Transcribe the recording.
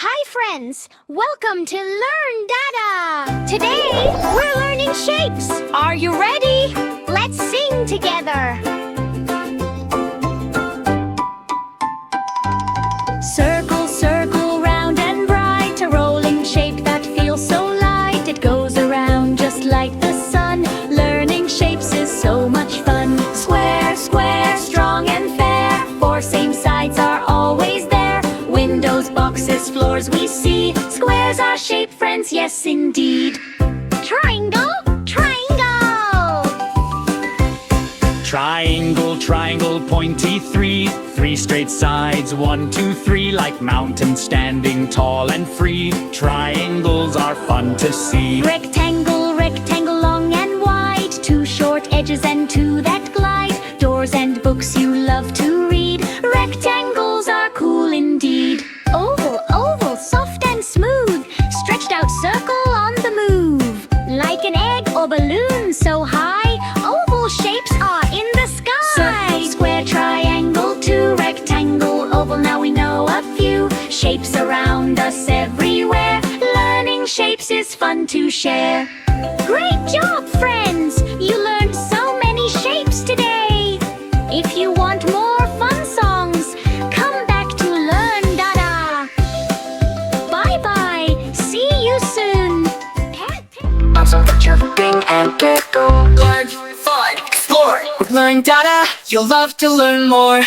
Hi friends, welcome to Learn Dada! Today, we're learning shapes. Are you ready? Let's sing together. Circle, circle, round and bright, a rolling shape that feels so light. It goes around just like the sun. Learning shapes is so much fun. Square, square, strong and fair. Four same sides are always there. Windows, boxes, floors we see. Squares are shape friends, yes indeed. Triangle, triangle. Triangle, triangle, pointy three. Three straight sides, 1, 2, 3. Like mountains standing tall and free. Triangles are fun to see. Rectangle, rectangle, long and wide. Two short edges and two that glide. Doors and books you love to read. Rectangles are cool indeed. Oval, oval, soft and smooth. Stretched out circle on the move. Like an egg or balloon so high. Oval shapes are in the sky. Circle, square, triangle, two. Rectangle, oval, now we know a few. Shapes around us everywhere. Learning shapes is fun to share. Great job, friends! You learned so many shapes today. If you want more fun songs, come back to Learn Dada. Bye-bye. See you soon. Also jumping and giggle. Learn, fun, explore. With Learn Dada, you'll love to learn more.